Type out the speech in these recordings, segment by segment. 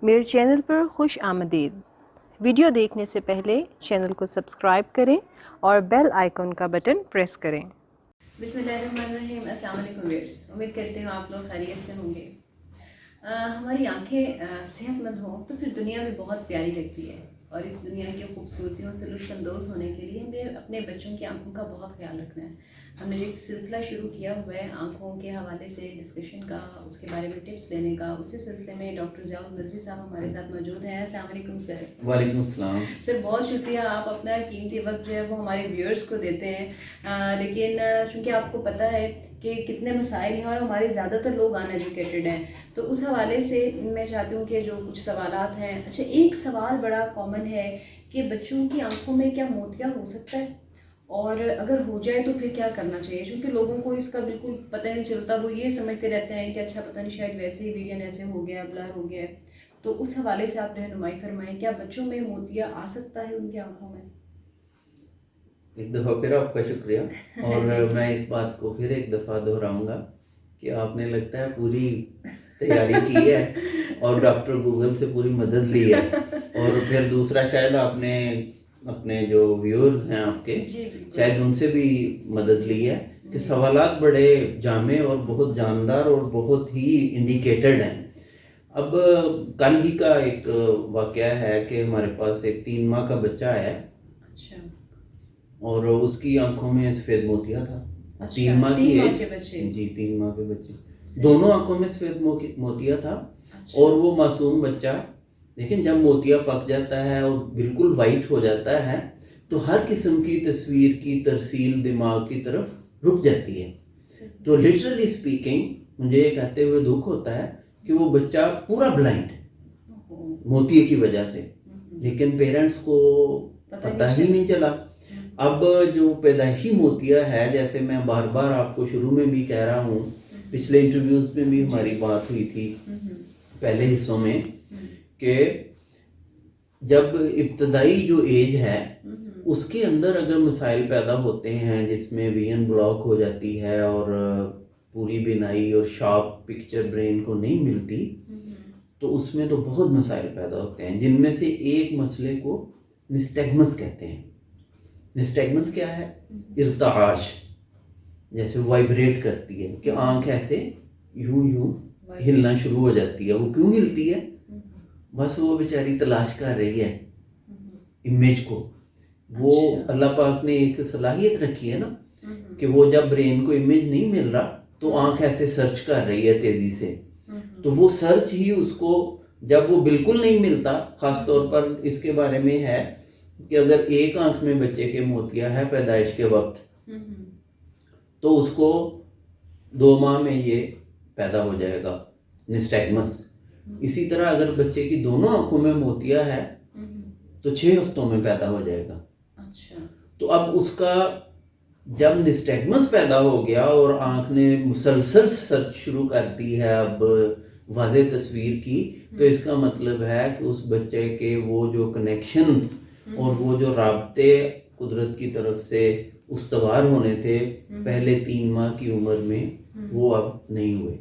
میرے چینل پر خوش آمدید۔ ویڈیو دیکھنے سے پہلے چینل کو سبسکرائب کریں اور بیل آئیکن کا بٹن پریس کریں۔ بسم اللہ الرحمن الرحیم۔ السلام علیکم ویئرس، امید کرتے ہوں آپ لوگ خیریت سے ہوں گے۔ ہماری آنکھیں صحت مند ہوں تو پھر دنیا بھی بہت پیاری لگتی ہے، اور اس دنیا کی خوبصورتیوں سے لطف اندوز ہونے کے لیے ہمیں اپنے بچوں کی آنکھوں کا بہت خیال رکھنا ہے۔ ہم نے ایک سلسلہ شروع کیا ہوا ہے آنکھوں کے حوالے سے ڈسکشن کا، اس کے بارے میں ٹپس دینے کا۔ اسی سلسلے میں ڈاکٹر ضیاء المرضی صاحب ہمارے ساتھ موجود ہیں۔ السلام علیکم سر۔ وعلیکم السلام سر، بہت شکریہ، آپ اپنا قیمتی وقت جو ہے وہ ہمارے ویورز کو دیتے ہیں، لیکن چونکہ آپ کو پتہ ہے کہ کتنے مسائل ہیں اور ہمارے زیادہ تر لوگ ان ایجوکیٹڈ ہیں، تو اس حوالے سے میں چاہتی ہوں کہ جو کچھ سوالات ہیں۔ اچھا، ایک سوال بڑا کامن ہے کہ بچوں کی آنکھوں میں کیا موتیا ہو سکتا ہے، اور اگر ہو جائے تو پھر کیا کرنا چاہیے؟ چونکہ لوگوں کو اس کا بالکل پتہ نہیں چلتا، وہ یہ سمجھتے رہتے ہیں کہ اچھا پتہ نہیں شاید ویسے ہی ویژن ایسے ہو گیا، بلر ہو گیا ہے۔ تو اس حوالے سے آپ رہنمائی فرمائیں، کیا بچوں میں موتیا آ سکتا ہے ان کی آنکھوں میں؟ ایک دفعہ پھر آپ کا شکریہ، اور میں اس بات کو پھر ایک دفعہ دہراؤں گا کہ آپ نے لگتا ہے پوری تیاری کی ہے اور ڈاکٹر گوگل سے پوری مدد لی ہے، اور پھر دوسرا شاید آپ نے اپنے جو ویورز ہیں آپ کے شاید ان سے بھی مدد لی ہے، کہ سوالات بڑے جامع اور بہت جاندار اور بہت ہی انڈیکیٹڈ ہیں۔ اب کل ہی کا ایک واقعہ ہے کہ ہمارے پاس ایک 3 ماہ کا بچہ ہے، اور اس کی آنکھوں میں سفید موتیا تھا۔ 3 ماہ کی ایج، جی 3 ماہ کے بچے، دونوں آنکھوں میں سفید موتیا تھا، اور وہ معصوم بچہ، لیکن جب موتیا پک جاتا ہے اور بالکل وائٹ ہو جاتا ہے تو ہر قسم کی تصویر کی ترسیل دماغ کی طرف رک جاتی ہے۔ تو لٹرلی اسپیکنگ مجھے یہ کہتے ہوئے دکھ ہوتا ہے کہ وہ بچہ پورا بلائنڈ موتیے کی وجہ سے، لیکن پیرنٹس کو پتہ ہی نہیں چلا۔ اب جو پیدائشی موتیا ہے، جیسے میں بار بار آپ کو شروع میں بھی کہہ رہا ہوں، پچھلے انٹرویوز میں بھی ہماری بات ہوئی تھی پہلے حصوں میں، کہ جب ابتدائی جو ایج ہے اس کے اندر اگر مسائل پیدا ہوتے ہیں جس میں ویژن بلاک ہو جاتی ہے اور پوری بینائی اور شارپ پکچر برین کو نہیں ملتی، تو اس میں تو بہت مسائل پیدا ہوتے ہیں، جن میں سے ایک مسئلے کو نسٹیگمس کہتے ہیں۔ نسٹیگمس کیا ہے؟ ارتعاش، جیسے وائبریٹ کرتی ہے، کہ آنکھ ایسے یوں یوں ہلنا شروع ہو جاتی ہے۔ وہ کیوں ہلتی ہے؟ بس وہ بیچاری تلاش کر رہی ہے امیج کو۔ وہ اللہ پاک نے ایک صلاحیت رکھی ہے نا، کہ وہ جب برین کو امیج نہیں مل رہا تو آنکھ ایسے سرچ کر رہی ہے تیزی سے، تو وہ سرچ ہی اس کو، جب وہ بالکل نہیں ملتا، خاص طور پر اس کے بارے میں ہے کہ اگر ایک آنکھ میں بچے کے موتیا ہے پیدائش کے وقت، تو اس کو 2 ماہ میں یہ پیدا ہو جائے گا نسٹیگمس۔ اسی طرح اگر بچے کی دونوں آنکھوں میں موتیا ہے تو 6 ہفتوں میں پیدا ہو جائے گا۔ تو اب اس کا جب نسٹیگمس پیدا ہو گیا اور آنکھ نے مسلسل سرچ شروع کر دی ہے اب واضح تصویر کی، تو اس کا مطلب ہے کہ اس بچے کے وہ جو کنیکشنز اور وہ جو رابطے قدرت کی طرف سے استوار ہونے تھے پہلے 3 ماہ کی عمر میں، وہ اب نہیں ہوئے،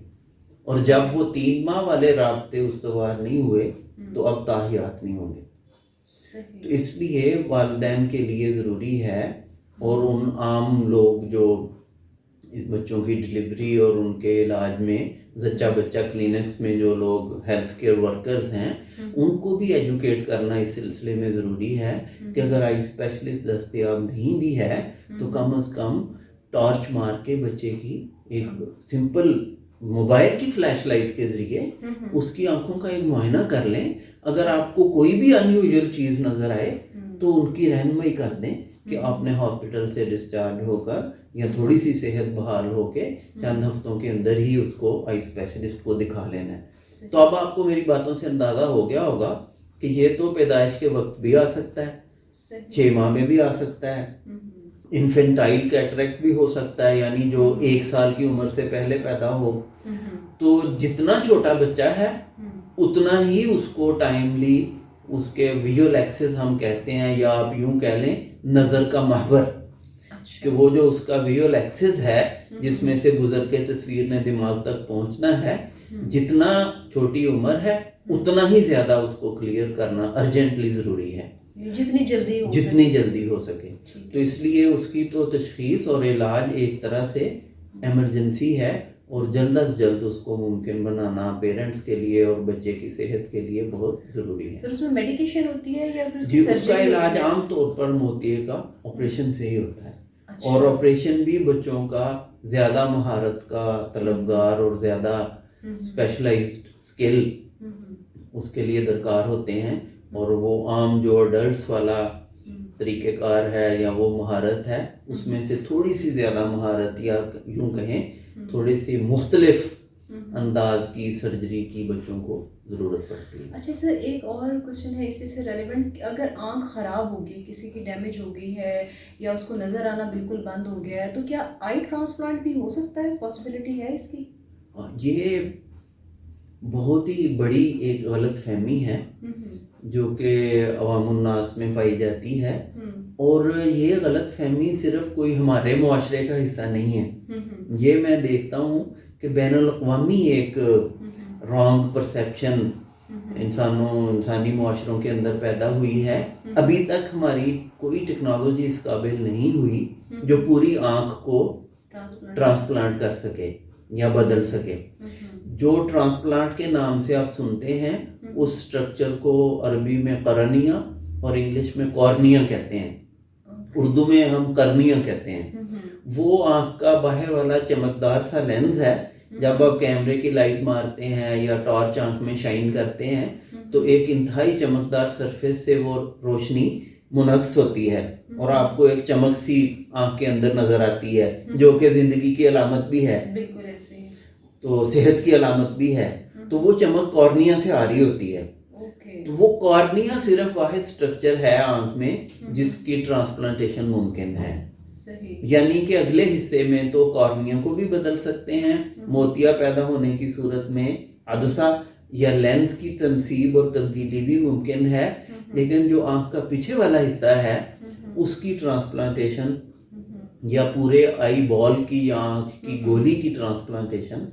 اور جب وہ 3 ماہ والے رابطے استوار نہیں ہوئے تو اب تاحیات نہیں ہوں گے۔ تو اس لیے والدین کے لیے ضروری ہے، اور ان عام لوگ جو اس بچوں کی ڈلیوری اور ان کے علاج میں زچہ بچہ کلینکس میں جو لوگ ہیلتھ کیئر ورکرز ہیں، ان کو بھی ایجوکیٹ کرنا اس سلسلے میں ضروری ہے کہ اگر آئی اسپیشلسٹ دستیاب نہیں بھی ہے تو کم از کم ٹارچ مار کے بچے کی ایک سمپل موبائل کی فلیش لائٹ کے ذریعے اس کی آنکھوں کا ایک معائنہ کر لیں۔ اگر آپ کو کوئی بھی انیوژل چیز نظر آئے تو ان کی رہنمائی کر دیں کہ آپ نے ہاسپٹل سے ڈسچارج ہو کر یا تھوڑی سی صحت بحال ہو کے چند ہفتوں کے اندر ہی اس کو آئی اسپیشلسٹ کو دکھا لینا ہے۔ تو اب آپ کو میری باتوں سے اندازہ ہو گیا ہوگا کہ یہ تو پیدائش کے وقت بھی آ سکتا ہے، 6 ماہ میں بھی آ سکتا ہے، انفینٹائل کیٹریکٹ بھی ہو سکتا ہے، یعنی جو 1 سال کی عمر سے پہلے پیدا ہو۔ تو جتنا چھوٹا بچہ ہے اتنا ہی اس کو ٹائملی اس کے ویژول ایکسس ہم کہتے ہیں، یا آپ یوں کہہ لیں نظر کا محور، کہ وہ جو اس کا ویژول ایکسس ہے جس میں سے گزر کے تصویر نے دماغ تک پہنچنا ہے، जितना छोटी उम्र है उतना ही ज़्यादा उसको क्लियर करना अर्जेंटली ज़रूरी है, जितनी जल्दी हो सके। तो इसलिए उसकी तो तशखीस और इलाज एक तरह से एमरजेंसी है और जल्द अज जल्द उसको मुमकिन बनाना पेरेंट्स के लिए और बच्चे की सेहत के लिए बहुत ज़रूरी है। सर उसमें मेडिकेशन होती है या फिर जी, उसका इलाज आम तौर पर मोतिये का ऑपरेशन से ही होता है। अच्छा। और ऑपरेशन भी बच्चों का ज़्यादा महारत का तलबगार और ज़्यादा स्पेशलाइज्ड स्किल उसके लिए दरकार होते हैं, और वो आम जो अडल्ट्स वाला तरीक़ेकार है या वो महारत है उसमें से थोड़ी सी ज़्यादा महारत या यूँ कहें थोड़ी सी मुख्तलिफ अंदाज की सर्जरी की बच्चों को ज़रूरत पड़ती है। अच्छा सर, एक और क्वेश्चन है इसी से रेलेवेंट, अगर आंख ख़राब होगी, किसी की डैमेज हो गई है या उसको नज़र आना बिल्कुल बंद हो गया है, तो क्या आई ट्रांसप्लांट भी हो सकता है? पॉसिबिलिटी है इसकी? ये बहुत ही बड़ी एक गलत फहमी है जो कि अवामुन्नास में पाई जाती है, और ये गलत फहमी सिर्फ कोई हमारे मुआशरे का हिस्सा नहीं है। ये मैं देखता हूँ कि बैनुल अक़वामी एक रॉन्ग परसेप्शन इंसानी मुआशरों के अंदर पैदा हुई है। अभी तक हमारी कोई टेक्नोलॉजी इस काबिल नहीं हुई जो पूरी आँख को ट्रांसप्लांट कर सके या बदल सके। जो ट्रांसप्लांट के नाम से आप सुनते हैं उस स्ट्रक्चर को अरबी में करनिया और इंग्लिश में कॉर्निया कहते हैं, उर्दू में हम करनिया कहते हैं। वो आँख का बाहर वाला चमकदार सा लेंस है, जब आप कैमरे की लाइट मारते हैं या टॉर्च आँख में शाइन करते हैं तो एक इंतहाई चमकदार सरफेस से वो रोशनी मुनक्स होती है और आपको एक चमक सी आँख के अंदर नज़र आती है, जो कि ज़िंदगी की अलामत भी है, बिल्कुल ऐसे ही, तो सेहत की अलामत भी है। तो वो चमक कॉर्निया से आ रही होती है। तो वो कॉर्निया सिर्फ वाहिद स्ट्रक्चर है आँख में जिसकी ट्रांसप्लांटेशन मुमकिन है। यानी कि अगले हिस्से में तो कॉर्निया को भी बदल सकते हैं, मोतिया पैदा होने की सूरत में अदसा या लेंस की तनसीब और तब्दीली भी मुमकिन है, लेकिन जो आँख का पीछे वाला हिस्सा है उसकी ट्रांसप्लांटेशन या पूरे आई बॉल की या आँख की गोली की ट्रांसप्लांटेशन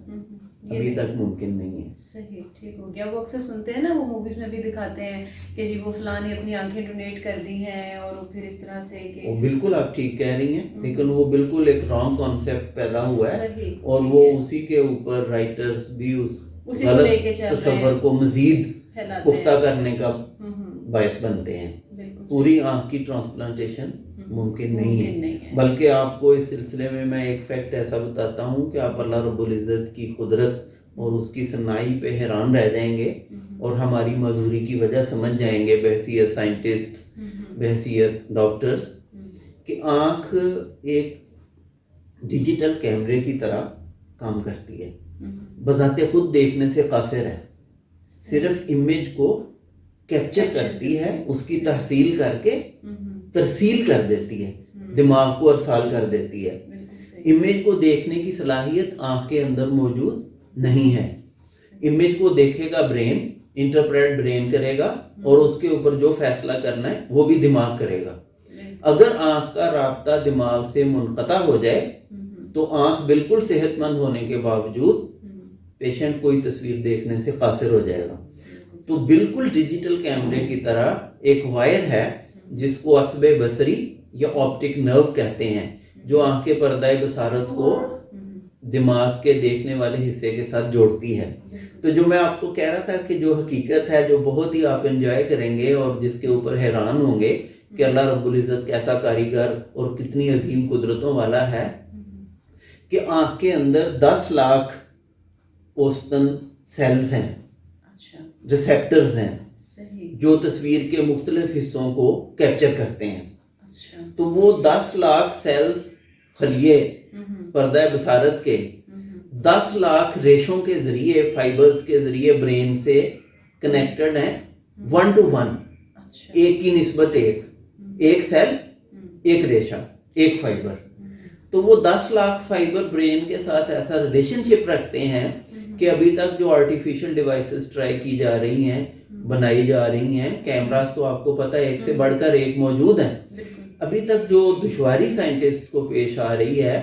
अभी तक मुमकिन नहीं है। सही, ठीक हो गया। वो अक्सर सुनते हैं ना, वो मूवीज में भी दिखाते हैं कि जी वो फलां ने अपनी आंखें डोनेट कर दी हैं और वो फिर इस तरह से कि वो बिल्कुल आप ठीक कह रही हैं, लेकिन वो बिल्कुल एक रॉन्ग कॉन्सेप्ट पैदा हुआ है और वो उसी के ऊपर राइटर्स भी उस गलत तस्वर को मजीद पुख्ता करने का बायस बनते हैं। पूरी आँख की ट्रांसप्लांटेशन मुमकिन नहीं है। बल्कि आपको इस सिलसिले में मैं एक फैक्ट ऐसा बताता हूँ कि आप अल्लाह रब्बुल इज़्ज़त की कुदरत और उसकी सनाई पे हैरान रह जाएंगे और हमारी मजबूरी की वजह समझ जाएंगे बहसीयत साइंटिस्ट्स, बहसीयत डॉक्टर्स, कि आँख एक डिजिटल कैमरे की तरह काम करती है, बजाते खुद देखने से कासिर है, सिर्फ इमेज को कैप्चर करती है, उसकी तहसील करके तरसील कर देती है, दिमाग को अरसाल कर देती है। इमेज को देखने की सलाहियत आँख के अंदर मौजूद नहीं है। इमेज को देखेगा ब्रेन, इंटरप्रेट ब्रेन करेगा और उसके ऊपर जो फैसला करना है वो भी दिमाग करेगा। अगर आँख का राब्ता दिमाग से मुनक़ता हो जाए तो आँख बिल्कुल सेहतमंद होने के बावजूद पेशेंट कोई तस्वीर देखने से कासिर हो जाएगा। तो बिल्कुल डिजिटल कैमरे की तरह एक वायर है जिसको अस्बे बसरी या ऑप्टिक नर्व कहते हैं, जो आँख के पर्दाए बसारत को दिमाग के देखने वाले हिस्से के साथ जोड़ती है। तो जो मैं आपको कह रहा था कि जो हकीकत है, जो बहुत ही आप एंजॉय करेंगे और जिसके ऊपर हैरान होंगे कि अल्लाह रब्बुल इज़्ज़त कैसा कारीगर और कितनी अजीम कुदरतों वाला है, कि आँख के अंदर 10 लाख औसतन सेल्स हैं, रिसेप्टर्स हैं, जो तस्वीर के मुख्तलिफ हिस्सों को कैप्चर करते हैं। तो वो 10 लाख सेल्स खलिए पर्दा बसारत के 10 लाख रेशों के जरिए, फाइबर्स के जरिए ब्रेन से कनेक्टेड हैं 1 to 1, एक की निस्बत एक सेल, एक रेशा, एक फाइबर। तो वो 10 लाख फाइबर ब्रेन के साथ ऐसा रिलेशनशिप रखते हैं कि अभी तक जो आर्टिफिशियल डिवाइसेस ट्राई की जा रही हैं, बनाई जा रही हैं, कैमरास तो आपको पता है एक से बढ़कर एक मौजूद हैं, अभी तक जो दुश्वारी साइंटिस्ट को पेश आ रही है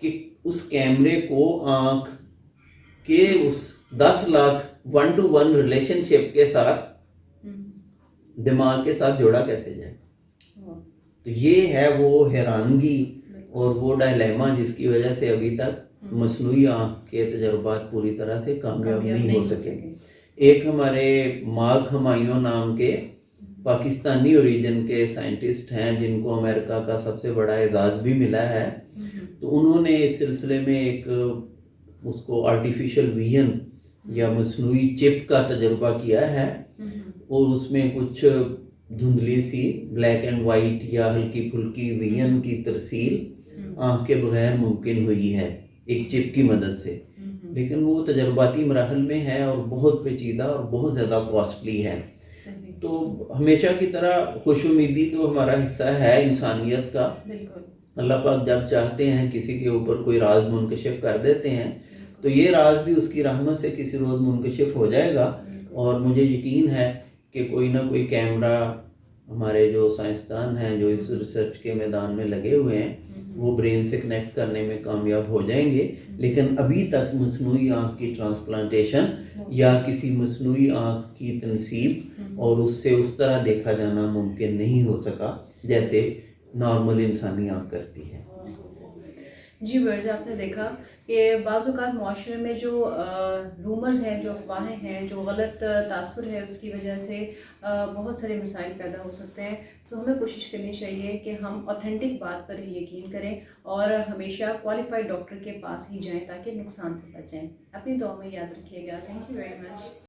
कि उस कैमरे को आँख के उस 10 लाख 1-to-1 रिलेशनशिप के साथ दिमाग के साथ जोड़ा कैसे जाए। तो ये है वो हैरानगी और वो डायलेमा जिसकी वजह से अभी तक मसनूई आँख के तजर्बात पूरी तरह से कामयाब नहीं हो सके। एक हमारे मार्क हमायूं नाम के पाकिस्तानी ओरिजिन के साइंटिस्ट हैं जिनको अमेरिका का सबसे बड़ा एजाज़ भी मिला है, तो उन्होंने इस सिलसिले में एक उसको आर्टिफिशियल विजन या मसनूई चिप का तजर्बा किया है और उसमें कुछ धुंधली सी ब्लैक एंड वाइट या हल्की फुल्की विजन की तरसील आँख के बगैर मुमकिन हुई है एक चिप की मदद से, लेकिन वो तजर्बाती मराहल में है और बहुत पेचीदा और बहुत ज़्यादा कॉस्टली है। तो हमेशा की तरह खुश उम्मीदी तो हमारा हिस्सा है इंसानियत का। अल्लाह पाक जब चाहते हैं किसी के ऊपर कोई राज मुनकशिफ कर देते हैं, तो ये राज भी उसकी रहमत से किसी रोज़ मुनकशिफ हो जाएगा। और मुझे यकीन है कि कोई ना कोई कैमरा हमारे जो साइंसदान हैं जो इस रिसर्च के मैदान में लगे हुए हैं वो ब्रेन से कनेक्ट करने में कामयाब हो जाएंगे, लेकिन अभी तक मसनूई आँख की ट्रांसप्लांटेशन या किसी मसनूई आँख की तनसीब और उससे उस तरह देखा जाना मुमकिन नहीं हो सका जैसे नॉर्मल इंसानी आँख करती है। जी वर्ज, आपने देखा कि बाज़ औक़ात माशरे में जो रूमर्स हैं, जो अफवाहें हैं, जो गलत तासुर है, उसकी वजह से बहुत सारे मसाइल पैदा हो सकते हैं। सो हमें कोशिश करनी चाहिए कि हम ऑथेंटिक बात पर ही यकीन करें और हमेशा क्वालिफाइड डॉक्टर के पास ही जाएं ताकि नुकसान से बचें। अपनी दुआ में याद रखिएगा। Thank you very much.